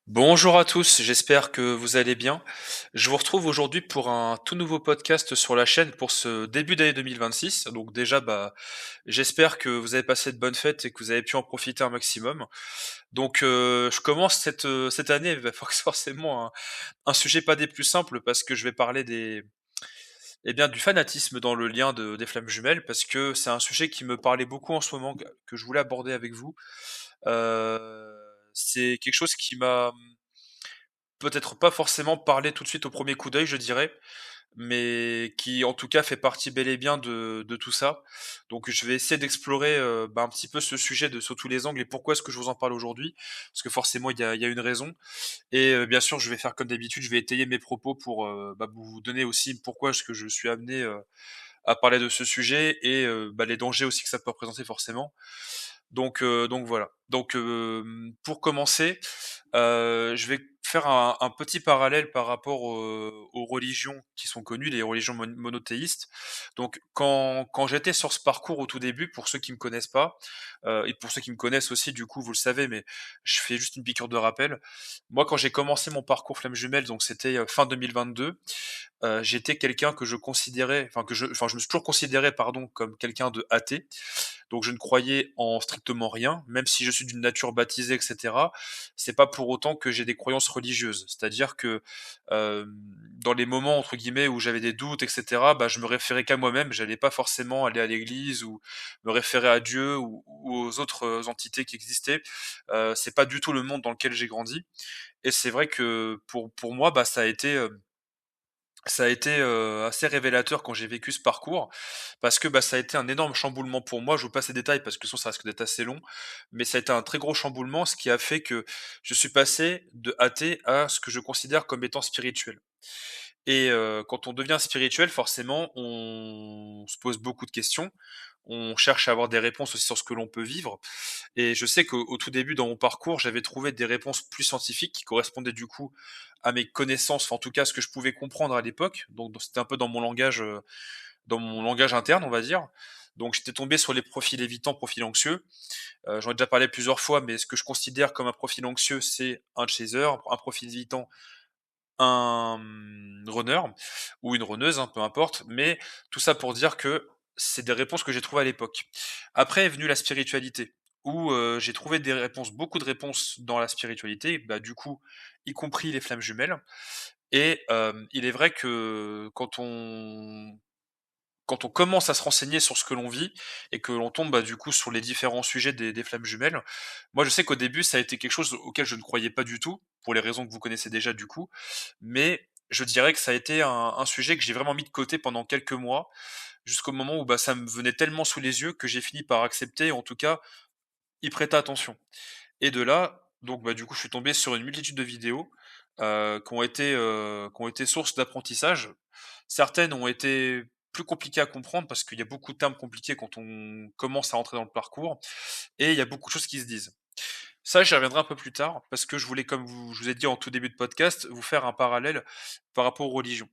Bonjour à tous, j'espère que vous allez bien. Je vous retrouve aujourd'hui pour un tout nouveau podcast sur la chaîne pour ce début d'année 2026. Donc déjà, j'espère que vous avez passé de bonnes fêtes et que vous avez pu en profiter un maximum. Donc je commence cette année avec forcément un sujet pas des plus simples parce que je vais parler du fanatisme dans le lien des flammes jumelles parce que c'est un sujet qui me parlait beaucoup en ce moment, que je voulais aborder avec vous. C'est quelque chose qui m'a peut-être pas forcément parler tout de suite au premier coup d'œil, je dirais, mais qui en tout cas fait partie bel et bien de tout ça. Donc je vais essayer d'explorer, un petit peu ce sujet de sous tous les angles et pourquoi est-ce que je vous en parle aujourd'hui? Parce que forcément il y a une raison et bien sûr je vais faire comme d'habitude, je vais étayer mes propos pour, vous donner aussi pourquoi est-ce que je suis amené, à parler de ce sujet et les dangers aussi que ça peut représenter forcément. Donc voilà. Donc pour commencer, je vais faire un petit parallèle par rapport, aux religions qui sont connues, les religions monothéistes. Donc quand j'étais sur ce parcours au tout début, pour ceux qui me connaissent pas, et pour ceux qui me connaissent aussi du coup vous le savez, mais je fais juste une piqûre de rappel. Moi quand j'ai commencé mon parcours flamme jumelle, donc c'était, fin 2022. J'étais quelqu'un que je considérais je me suis toujours considéré pardon, comme quelqu'un de athée. Donc je ne croyais en strictement rien, même si je suis d'une nature baptisée et cetera. C'est pas pour autant que j'ai des croyances religieuses. C'est-à-dire que, dans les moments entre guillemets où j'avais des doutes et cetera, je me référais qu'à moi-même. J'allais pas forcément aller à l'église ou me référer à Dieu ou aux autres, entités qui existaient. C'est pas du tout le monde dans lequel j'ai grandi et c'est vrai que pour moi, ça a été, assez révélateur quand j'ai vécu ce parcours parce que, ça a été un énorme chamboulement pour moi. Je vous passe les détails parce que sinon ça risque d'être assez long, mais ça a été un très gros chamboulement, ce qui a fait que je suis passé de athée à ce que je considère comme étant spirituel et quand on devient spirituel, forcément, on se pose beaucoup de questions. On cherche à avoir des réponses aussi sur ce que l'on peut vivre et je sais qu'au tout début dans mon parcours, j'avais trouvé des réponses plus scientifiques qui correspondaient du coup à mes connaissances, enfin en tout cas à ce que je pouvais comprendre à l'époque. Donc c'était un peu dans mon langage interne, on va dire. Donc j'étais tombé sur les profils évitants, profils anxieux. J'en ai déjà parlé plusieurs fois, mais ce que je considère comme un profil anxieux, c'est un chaser, un profil évitant, un runner ou une runneuse, hein, peu importe. Mais tout ça pour dire que c'est des réponses que j'ai trouvées à l'époque. Après est venue la spiritualité, où j'ai trouvé des réponses, beaucoup de réponses dans la spiritualité, du coup, y compris les flammes jumelles. Et il est vrai que quand on commence à se renseigner sur ce que l'on vit et que l'on tombe, du coup, sur les différents sujets des flammes jumelles, moi, je sais qu'au début, ça a été quelque chose auquel je ne croyais pas du tout, pour les raisons que vous connaissez déjà, du coup. Mais je dirais que ça a été un sujet que j'ai vraiment mis de côté pendant quelques mois, jusqu'au moment où, ça me venait tellement sous les yeux que j'ai fini par accepter, en tout cas, y prêter attention. Et de là, donc du coup, je suis tombé sur une multitude de vidéos, qui ont été source d'apprentissage. Certaines ont été plus compliquées à comprendre parce qu'il y a beaucoup de termes compliqués quand on commence à rentrer dans le parcours et il y a beaucoup de choses qui se disent. Ça, j'y reviendrai un peu plus tard parce que je voulais, comme je vous ai dit en tout début de podcast, vous faire un parallèle par rapport aux religions.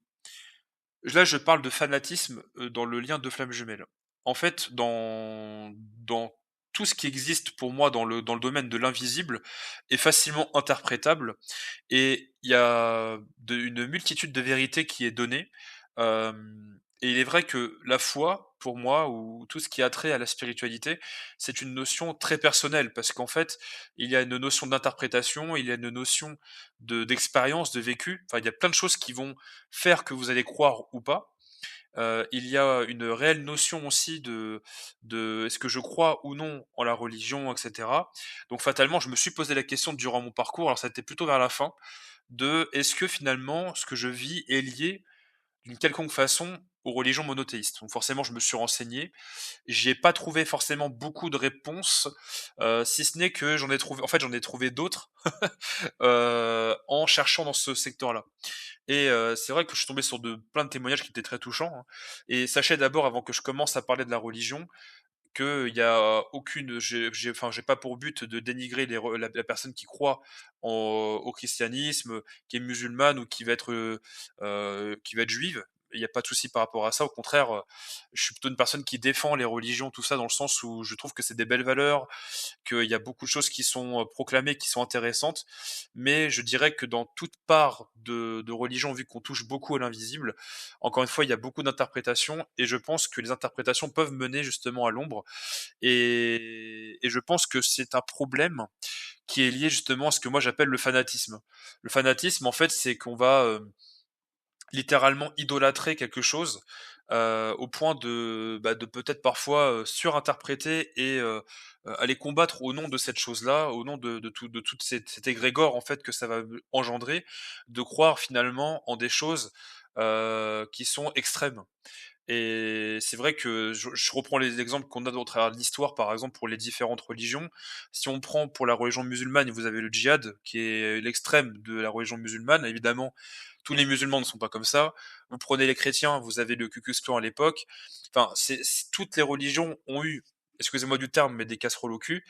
Là, je parle de fanatisme, dans le lien de flammes jumelles. En fait, dans tout ce qui existe pour moi dans le domaine de l'invisible est facilement interprétable et il y a une multitude de vérités qui est donnée, et il est vrai que la foi, pour moi, ou tout ce qui a trait à la spiritualité, c'est une notion très personnelle parce qu'en fait, il y a une notion d'interprétation, il y a une notion d'expérience, de vécu. Enfin, il y a plein de choses qui vont faire que vous allez croire ou pas. Il y a une réelle notion aussi de est-ce que je crois ou non en la religion, et cetera. Donc fatalement, je me suis posé la question durant mon parcours, alors ça a été plutôt vers la fin, de est-ce que finalement ce que je vis est lié d'une quelconque façon aux religions monothéistes? Donc forcément, je me suis renseigné. J'y ai pas trouvé forcément beaucoup de réponses, si ce n'est que j'en ai trouvé d'autres, en cherchant dans ce secteur-là. Et c'est vrai que je suis tombé sur plein de témoignages qui étaient très touchants, hein. Et sachez d'abord, avant que je commence à parler de la religion, qu'il y a aucune j'ai pas pour but de dénigrer la personne qui croit au christianisme, qui est musulmane ou qui va être juive. il y a pas de souci par rapport à ça. Au contraire, je suis plutôt une personne qui défend les religions, tout ça, dans le sens où je trouve que c'est des belles valeurs, qu'il y a beaucoup de choses qui sont, proclamées, qui sont intéressantes. Mais je dirais que dans toute part de religion, vu qu'on touche beaucoup à l'invisible, encore une fois, il y a beaucoup d'interprétations et je pense que les interprétations peuvent mener justement à l'ombre et je pense que c'est un problème qui est lié justement à ce que moi j'appelle le fanatisme. Le fanatisme, en fait, c'est qu'on va, littéralement idolâtrer quelque chose, au point de peut-être parfois, surinterpréter et aller combattre au nom de cette chose-là, au nom de toute cet égrégore en fait que ça va, engendrer, de croire finalement en des choses, qui sont extrêmes. Et c'est vrai que je reprends les exemples qu'on a au travers de l'histoire, par exemple, pour les différentes religions. Si on prend pour la religion musulmane, vous avez le djihad, qui est l'extrême de la religion musulmane. Évidemment, tous les musulmans ne sont pas comme ça. Vous prenez les chrétiens, vous avez le Ku Klux Klan à l'époque. Enfin, toutes les religions ont eu, excusez-moi du terme, mais des casseroles au cul.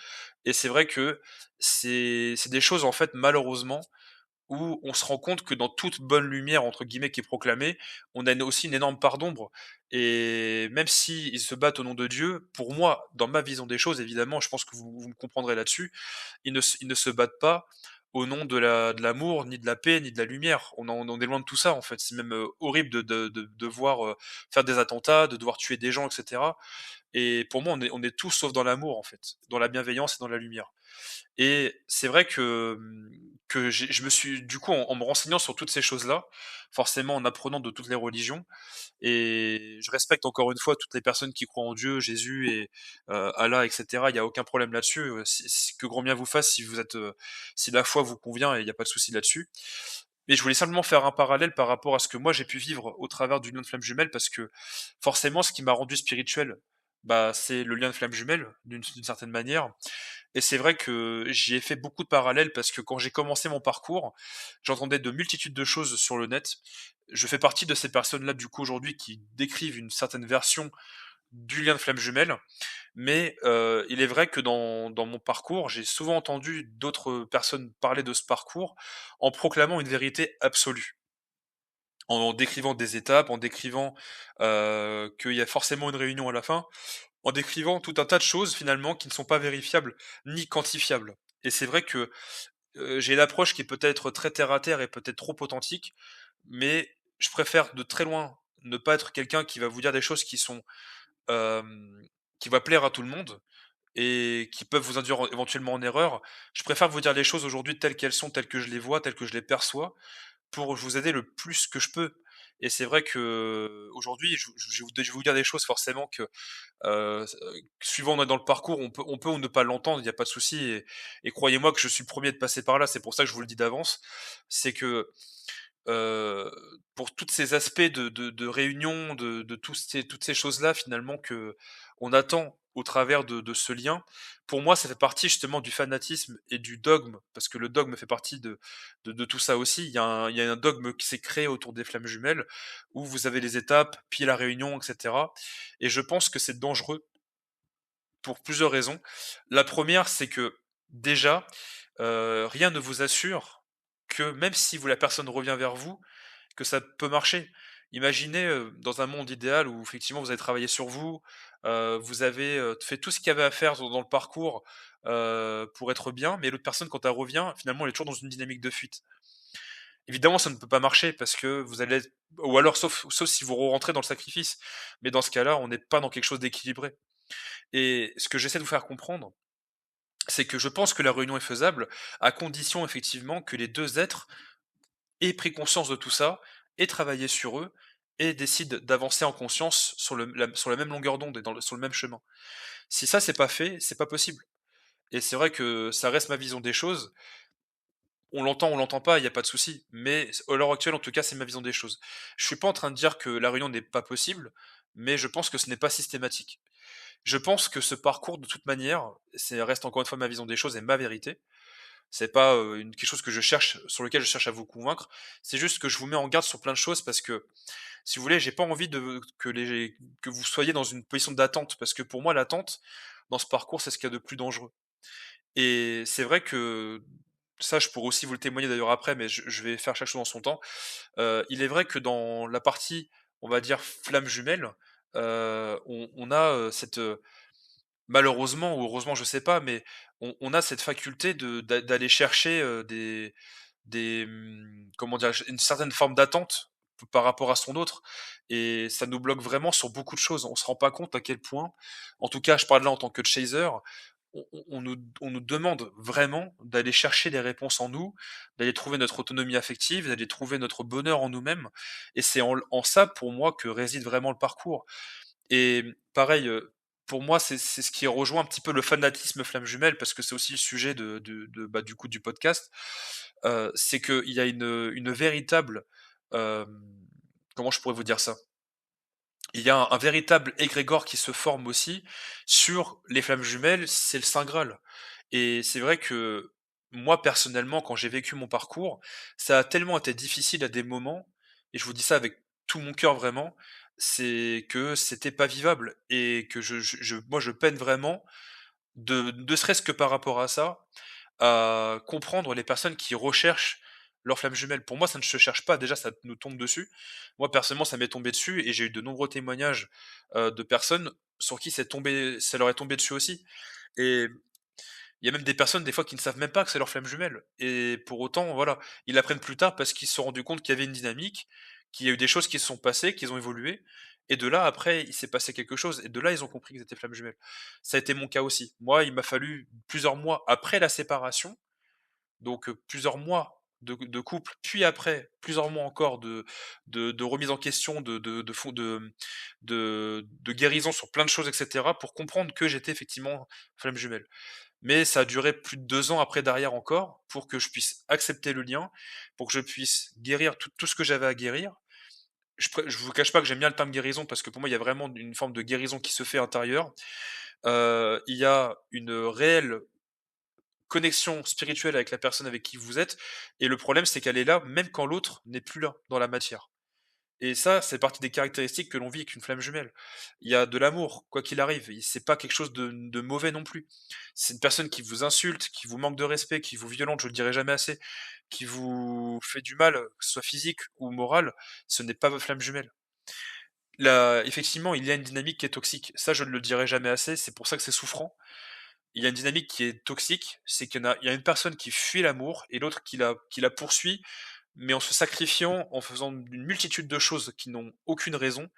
Et c'est vrai que c'est des choses, en fait, malheureusement, où on se rend compte que dans toute «bonne lumière» entre guillemets qui est proclamée, on a aussi une énorme part d'ombre et même s'ils se battent au nom de Dieu, pour moi, dans ma vision des choses évidemment, je pense que vous me comprendrez là-dessus, ils ne se battent pas au nom de l'amour, ni de la paix, ni de la lumière. On est loin de tout ça en fait. C'est même, horrible de devoir, faire des attentats, de devoir tuer des gens et cetera et pour moi, on est tous sauf dans l'amour en fait, dans la bienveillance et dans la lumière. Et c'est vrai que je me suis du coup, en me renseignant sur toutes ces choses-là, forcément en apprenant de toutes les religions et je respecte encore une fois toutes les personnes qui croient en Dieu, Jésus et Allah et cetera. Il y a aucun problème là-dessus, que grand bien vous fasse si vous êtes, si la foi vous convient et il y a pas de souci là-dessus. Mais je voulais simplement faire un parallèle par rapport à ce que moi j'ai pu vivre au travers du lien de flamme jumelle parce que forcément ce qui m'a rendu spirituel, bah, c'est le lien de flamme jumelle d'une certaine manière et c'est vrai que j'y ai fait beaucoup de parallèles parce que quand j'ai commencé mon parcours, j'entendais de multitudes de choses sur le net. Je fais partie de ces personnes-là, du coup, aujourd'hui, qui décrivent une certaine version du lien de flamme jumelle. Mais il est vrai que dans mon parcours, j'ai souvent entendu d'autres personnes parler de ce parcours en proclamant une vérité absolue. En décrivant des étapes, en décrivant, qu'il y a forcément une réunion à la fin, en décrivant tout un tas de choses finalement qui ne sont pas vérifiables ni quantifiables. Et c'est vrai que, j'ai une approche qui peut être très terre à terre et peut-être trop authentique, mais je préfère de très loin ne pas être quelqu'un qui va vous dire des choses qui sont, hem, qui va plaire à tout le monde et qui peuvent vous induire éventuellement en erreur. Je préfère vous dire les choses aujourd'hui telles qu'elles sont, telles que je les vois, telles que je les perçois, pour vous aider le plus que je peux. Et c'est vrai qu'aujourd'hui, je vais vous dire des choses forcément que suivant on est dans le parcours, on peut ou ne pas l'entendre, il y a pas de souci et croyez-moi que je suis le 1er de passer par là, c'est pour ça que je vous le dis d'avance. C'est que, heu, pour toutes ces aspects de réunion, de toutes ces choses-là finalement que on attend au travers de ce lien, pour moi, ça fait partie justement du fanatisme et du dogme, parce que le dogme fait partie de tout ça aussi. Il y a un dogme qui s'est créé autour des flammes jumelles, où vous avez les étapes, puis la réunion et cetera et je pense que c'est dangereux pour plusieurs raisons. La première, c'est que déjà, rien ne vous assure que même si la personne revient vers vous, que ça peut marcher. Imaginez, dans un monde idéal où effectivement vous avez travaillé sur vous, vous avez, fait tout ce qu'il y avait à faire dans le parcours, pour être bien, mais l'autre personne quand elle revient, finalement elle est toujours dans une dynamique de fuite. Évidemment, ça ne peut pas marcher parce que vous allez être ou alors sauf si vous rentrez dans le sacrifice, mais dans ce cas-là, on n'est pas dans quelque chose d'équilibré. Et ce que j'essaie de vous faire comprendre, c'est que je pense que la réunion est faisable, à condition effectivement que les 2 êtres aient pris conscience de tout ça, aient travaillé sur eux et décident d'avancer en conscience sur la même longueur d'onde et sur le même chemin. Si ça, c'est pas fait, c'est pas possible. Et c'est vrai que ça reste ma vision des choses. On l'entend pas, il y a pas de souci. Mais à l'heure actuelle, en tout cas, c'est ma vision des choses. Je suis pas en train de dire que la réunion n'est pas possible, mais je pense que ce n'est pas systématique. Je pense que ce parcours, de toute manière, c'est reste encore une fois ma vision des choses et ma vérité. C'est pas, quelque chose que je cherche sur lequel je cherche à vous convaincre. C'est juste que je vous mets en garde sur plein de choses parce que, si vous voulez, j'ai pas envie que vous soyez dans une position d'attente parce que pour moi l'attente, dans ce parcours, c'est ce qu'il y a de plus dangereux. Et c'est vrai que ça, je pourrais aussi vous le témoigner d'ailleurs après, mais je vais faire chaque chose en son temps. Il est vrai que dans la partie on va dire, flammes jumelles, on a, cette, malheureusement ou heureusement, je sais pas, mais on a cette faculté d'aller chercher, comment dirais-je? Une certaine forme d'attente par rapport à son autre et ça nous bloque vraiment sur beaucoup de choses. On se rend pas compte à quel point, en tout cas, je parle là en tant que chaser, on nous demande vraiment d'aller chercher des réponses en nous, d'aller trouver notre autonomie affective, d'aller trouver notre bonheur en nous-mêmes et c'est en ça, pour moi, que réside vraiment le parcours. Et pareil, pour moi, c'est ce qui rejoint un petit peu le fanatisme flamme jumelle parce que c'est aussi le sujet bah, du coup, du podcast. C'est qu'il y a une véritable, hem, comment je pourrais vous dire ça? Il y a un véritable égrégore qui se forme aussi sur les flammes jumelles, c'est le saint graal. Et c'est vrai que moi, personnellement, quand j'ai vécu mon parcours, ça a tellement été difficile à des moments, et je vous dis ça avec tout mon cœur vraiment, c'est que c'était pas vivable et que moi, je peine vraiment de ne serait-ce que par rapport à ça, à comprendre les personnes qui recherchent leur flamme jumelle. Pour moi, ça ne se cherche pas, déjà ça nous tombe dessus. Moi, personnellement, ça m'est tombé dessus et j'ai eu de nombreux témoignages, de personnes sur qui ça leur est tombé dessus aussi. Et il y a même des personnes, des fois, qui ne savent même pas que c'est leur flamme jumelle et pour autant, voilà, ils l'apprennent plus tard parce qu'ils se sont rendus compte qu'il y avait une dynamique, qu'il y a eu des choses qui se sont passées, qu'ils ont évolué et de là, après, il s'est passé quelque chose et de là, ils ont compris qu'ils étaient flammes jumelles. Ça a été mon cas aussi. Moi, il m'a fallu plusieurs mois après la séparation, donc plusieurs mois de couple, puis après plusieurs mois encore de remise en question, de fond de guérison sur plein de choses et cetera pour comprendre que j'étais effectivement flamme jumelle. Mais ça a duré plus de 2 ans après derrière encore, pour que je puisse accepter le lien, pour que je puisse guérir tout ce que j'avais à guérir. Je vous cache pas que j'aime bien le terme guérison parce que pour moi, il y a vraiment une forme de guérison qui se fait intérieure. Il y a une réelle connexion spirituelle avec la personne avec qui vous êtes et le problème, c'est qu'elle est là même quand l'autre n'est plus là, dans la matière. Et ça, c'est partie des caractéristiques que l'on vit avec une flamme jumelle. Il y a de l'amour, quoi qu'il arrive, et c'est pas quelque chose de mauvais non plus. C'est une personne qui vous insulte, qui vous manque de respect, qui vous violente, je le dirai jamais assez, qui vous fait du mal, que ce soit physique ou moral, ce n'est pas votre flamme jumelle. Là, effectivement, il y a une dynamique qui est toxique. Ça, je ne le dirai jamais assez, c'est pour ça que c'est souffrant. Il y a une dynamique qui est toxique, c'est qu'il y a une personne qui fuit l'amour et l'autre qui la poursuit, mais en se sacrifiant, en faisant une multitude de choses qui n'ont aucune raison,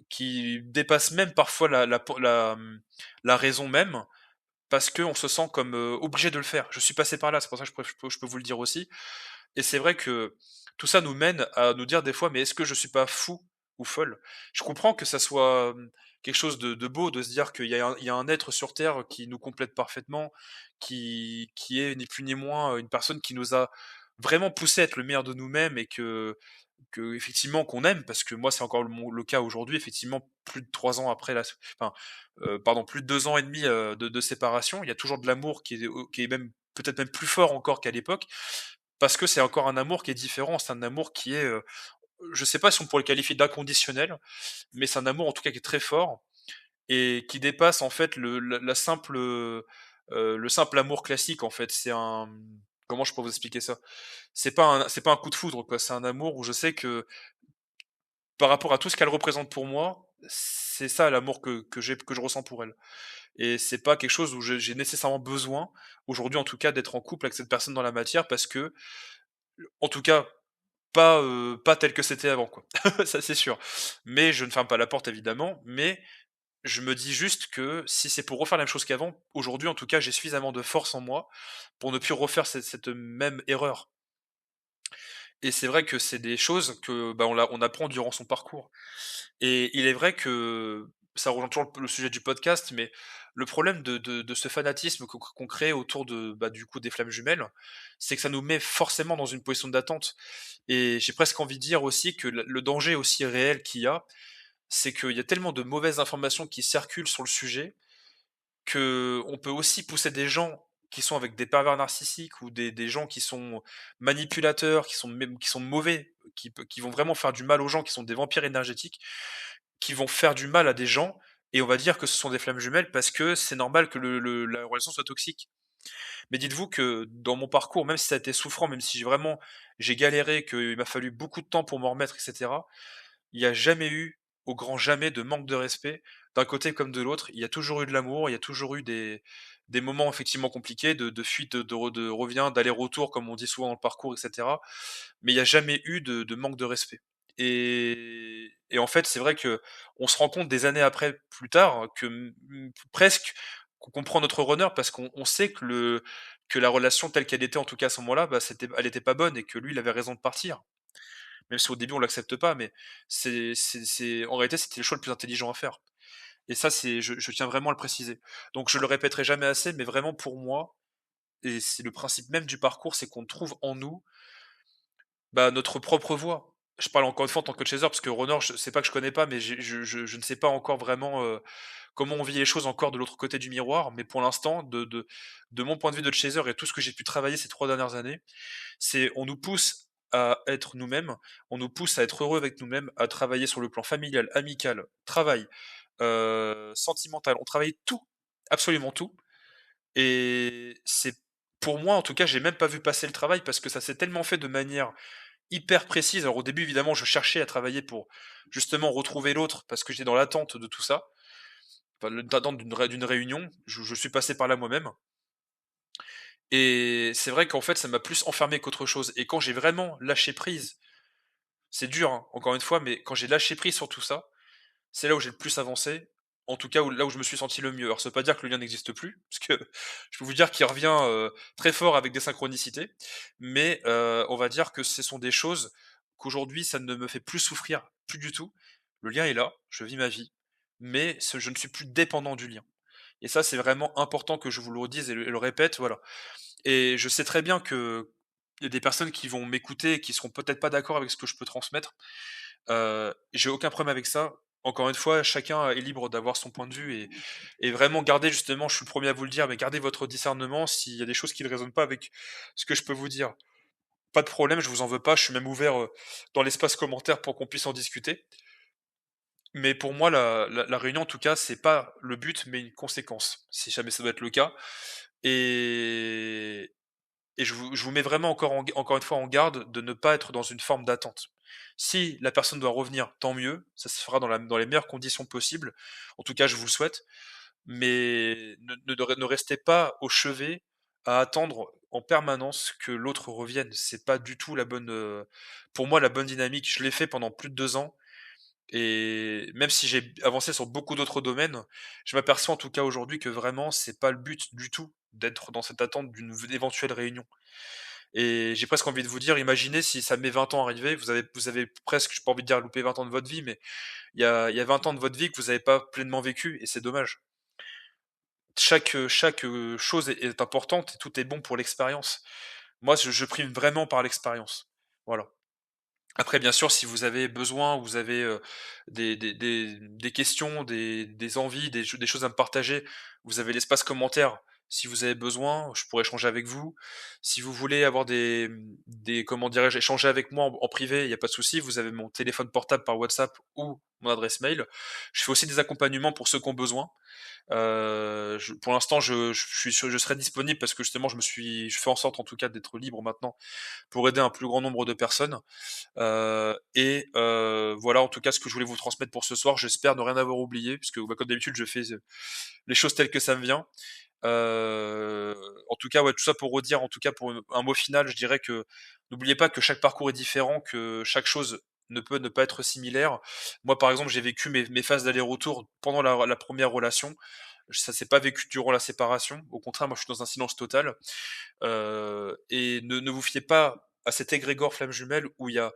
qui dépassent même parfois la raison même, parce qu'on se sent comme, obligé de le faire. Je suis passé par là, c'est pour ça que je peux vous le dire aussi et c'est vrai que tout ça nous mène à nous dire des fois: «Mais est-ce que je suis pas fou ou folle?» Je comprends que ça soit, quelque chose de beau de se dire qu'il y a un être sur terre qui nous complète parfaitement, qui est ni plus ni moins, une personne qui nous a vraiment poussé à être le meilleur de nous-mêmes et effectivement qu'on aime parce que moi c'est encore le cas aujourd'hui effectivement plus de 3 ans après enfin, pardon plus de 2 ans et demi, de séparation, il y a toujours de l'amour qui est même peut-être même plus fort encore qu'à l'époque, parce que c'est encore un amour qui est différent. C'est un amour qui est, je sais pas si on pourrait le qualifier d'inconditionnel, mais c'est un amour en tout cas qui est très fort et qui dépasse en fait le simple amour classique en fait. Comment je pourrais vous expliquer ça? C'est pas un coup de foudre quoi, c'est un amour où je sais que par rapport à tout ce qu'elle représente pour moi, c'est ça l'amour que je ressens pour elle et c'est pas quelque chose où j'ai nécessairement besoin, aujourd'hui en tout cas, d'être en couple avec cette personne dans la matière parce que, en tout cas, pas tel que c'était avant quoi. Ça c'est sûr. Mais je ne ferme pas la porte évidemment, mais je me dis juste que si c'est pour refaire la même chose qu'avant, aujourd'hui en tout cas, j'ai suffisamment de force en moi pour ne plus refaire cette même erreur et c'est vrai que c'est des choses que, bah, on apprend durant son parcours. Et il est vrai que ça rejoint toujours le sujet du podcast, mais le problème de ce fanatisme qu'on crée autour bah, du coup, des flammes jumelles, c'est que ça nous met forcément dans une position d'attente. Et j'ai presque envie de dire aussi que le danger aussi réel qu'il y a, c'est qu'il y a tellement de mauvaises informations qui circulent sur le sujet que on peut aussi pousser des gens qui sont avec des pervers narcissiques ou des gens qui sont manipulateurs, qui sont mauvais, qui vont vraiment faire du mal aux gens, qui sont des vampires énergétiques, qui vont faire du mal à des gens et on va dire que ce sont des flammes jumelles parce que c'est normal que la relation soit toxique. Mais dites-vous que dans mon parcours, même si ça a été souffrant, même si j'ai galéré, qu'il m'a fallu beaucoup de temps pour m'en remettre et cetera, il y a jamais eu, au grand jamais, de manque de respect, d'un côté comme de l'autre. Il y a toujours eu de l'amour, il y a toujours eu des moments effectivement compliqués, de fuite, de revient, d'aller-retour, comme on dit souvent dans le parcours, et cetera. Mais il y a jamais eu de manque de respect. Et en fait, c'est vrai que on se rend compte des années après, plus tard, que presque qu'on comprend notre runner parce qu'on sait que la relation telle qu'elle était, en tout cas à ce moment-là, bah, elle était pas bonne et que lui, il avait raison de partir. Même si au début on l'accepte pas, mais en réalité, c'était le choix le plus intelligent à faire. Et ça, je tiens vraiment à le préciser. Donc je le répéterai jamais assez, mais vraiment pour moi, et c'est le principe même du parcours, c'est qu'on trouve en nous, bah, notre propre voix. Je parle encore une fois en tant que chaser, parce que runner, je c'est pas que je connais pas, mais je ne sais pas encore vraiment, comment on vit les choses encore de l'autre côté du miroir. Mais pour l'instant, de mon point de vue de chaser et tout ce que j'ai pu travailler ces 3 dernières années, c'est on nous pousse à être nous-mêmes, on nous pousse à être heureux avec nous-mêmes, à travailler sur le plan familial, amical, travail, sentimental. On travaille tout, absolument tout. Et c'est pour moi, en tout cas, j'ai même pas vu passer le travail parce que ça s'est tellement fait de manière hyper précise. Alors au début, évidemment, je cherchais à travailler pour justement retrouver l'autre parce que j'étais dans l'attente de tout ça, enfin, l'attente d'une réunion. Je suis passé par là moi-même et c'est vrai qu'en fait, ça m'a plus enfermé qu'autre chose et quand j'ai vraiment lâché prise, c'est dur, hein, encore une fois, mais quand j'ai lâché prise sur tout ça, c'est là où j'ai le plus avancé, en tout cas là où je me suis senti le mieux. Alors ça veut pas dire que le lien n'existe plus, parce que je peux vous dire qu'il revient, très fort avec des synchronicités, mais on va dire que ce sont des choses qu'aujourd'hui ça ne me fait plus souffrir, plus du tout. Le lien est là, je vis ma vie, mais je ne suis plus dépendant du lien et ça, c'est vraiment important que je vous le redise et le répète, voilà. Et je sais très bien qu'il y a des personnes qui vont m'écouter et qui seront peut-être pas d'accord avec ce que je peux transmettre. J'ai aucun problème avec ça. Encore une fois, chacun est libre d'avoir son point de vue et vraiment garder justement, je suis le premier à vous le dire, mais gardez votre discernement s'il y a des choses qui ne résonnent pas avec ce que je peux vous dire. Pas de problème, je vous en veux pas, je suis même ouvert, dans l'espace commentaire pour qu'on puisse en discuter. Mais pour moi, la réunion, en tout cas, c'est pas le but, mais une conséquence, si jamais ça doit être le cas. Et je vous mets vraiment encore une fois en garde de ne pas être dans une forme d'attente. Si la personne doit revenir, tant mieux, ça se fera dans les meilleures conditions possibles. En tout cas, je vous le souhaite, mais ne restez pas au chevet à attendre en permanence que l'autre revienne. C'est pas du tout la bonne, pour moi, la bonne dynamique. Je l'ai fait pendant plus de 2 ans et même si j'ai avancé sur beaucoup d'autres domaines, je m'aperçois en tout cas aujourd'hui que vraiment c'est pas le but du tout d'être dans cette attente d'une éventuelle réunion. Et j'ai presque envie de vous dire, imaginez si ça met 20 ans à arriver, vous avez presque, j'ai pas envie de dire loupé 20 ans de votre vie, mais il y a 20 ans de votre vie que vous avez pas pleinement vécu et c'est dommage. Chaque, chose est importante et tout est bon pour l'expérience. Moi, je prime vraiment par l'expérience. Voilà. Après, bien sûr, si vous avez besoin, vous avez, des questions, des envies, des choses à me partager, vous avez l'espace commentaire. Si vous avez besoin, je pourrais échanger avec vous. Si vous voulez avoir des comment dirais-je? Échanger avec moi en privé, il y a pas de souci, vous avez mon téléphone portable par WhatsApp ou mon adresse mail. Je fais aussi des accompagnements pour ceux qui ont besoin. Pour l'instant, je serai disponible parce que justement je fais en sorte en tout cas d'être libre maintenant pour aider un plus grand nombre de personnes. Voilà en tout cas ce que je voulais vous transmettre pour ce soir. J'espère ne rien avoir oublié puisque, bah, comme d'habitude, je fais, les choses telles que ça me vient. En tout cas, ouais, tout ça pour redire, en tout cas pour un mot final, je dirais que n'oubliez pas que chaque parcours est différent, que chaque chose ne peut ne pas être similaire. Moi, par exemple, j'ai vécu mes phases d'aller-retour pendant la 1re relation. Ça s'est pas vécu durant la séparation. Au contraire, moi, je suis dans un silence total. Et ne vous fiez pas à cet égrégore flamme jumelle où il y a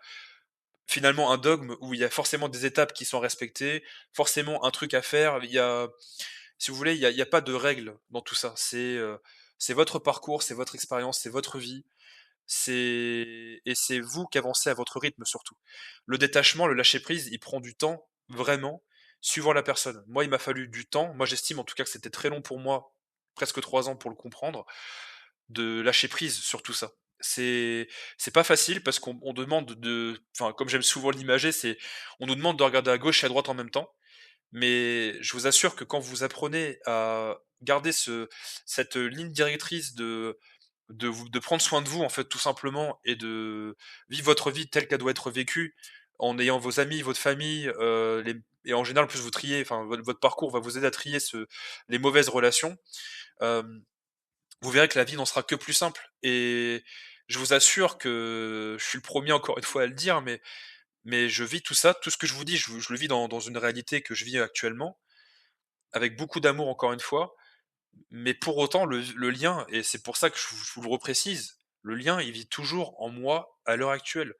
finalement un dogme, où il y a forcément des étapes qui sont respectées, forcément un truc à faire. Il y a, si vous voulez, il y a pas de règles dans tout ça. C'est votre parcours, c'est votre expérience, c'est votre vie. C'est vous qui avancez à votre rythme surtout. Le détachement, le lâcher prise, il prend du temps, vraiment, suivant la personne. Moi, il m'a fallu du temps. Moi, j'estime en tout cas que c'était très long pour moi, presque 3 ans pour le comprendre, de lâcher prise sur tout ça. C'est pas facile parce qu'on demande enfin, comme j'aime souvent l'imager, on nous demande de regarder à gauche et à droite en même temps. Mais je vous assure que quand vous apprenez à garder cette ligne directrice de prendre soin de vous, en fait, tout simplement, et de vivre votre vie telle qu'elle doit être vécue, en ayant vos amis, votre famille, les et en général, en plus, vous triez, enfin, votre parcours va vous aider à trier les mauvaises relations, hem, vous verrez que la vie n'en sera que plus simple et je vous assure que je suis le premier encore une fois à le dire, mais je vis tout ça, tout ce que je vous dis, je le vis dans une réalité que je vis actuellement, avec beaucoup d'amour encore une fois, mais pour autant le lien et c'est pour ça que je vous le reprécise, le lien, il vit toujours en moi à l'heure actuelle.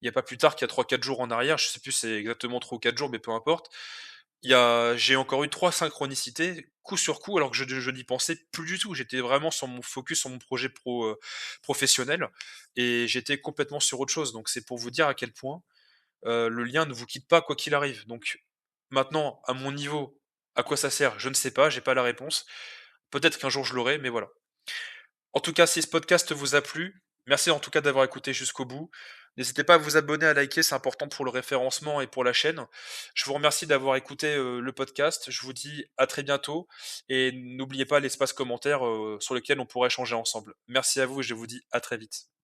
Il y a pas plus tard qu'il y a 3-4 jours en arrière, je sais plus c'est exactement 3 ou 4 jours, mais peu importe. J'ai encore eu 3 synchronicités, coup sur coup, alors que je n'y pensais plus du tout. J'étais vraiment sur mon focus sur mon projet professionnel et j'étais complètement sur autre chose. Donc c'est pour vous dire à quel point, le lien ne vous quitte pas quoi qu'il arrive. Donc maintenant, à mon niveau, à quoi ça sert? Je ne sais pas, j'ai pas la réponse. Peut-être qu'un jour je l'aurai, mais voilà. En tout cas, si ce podcast vous a plu, merci en tout cas d'avoir écouté jusqu'au bout. N'hésitez pas à vous abonner, à liker, c'est important pour le référencement et pour la chaîne. Je vous remercie d'avoir écouté le podcast. Je vous dis à très bientôt et n'oubliez pas l'espace commentaire sur lequel on pourrait échanger ensemble. Merci à vous et je vous dis à très vite.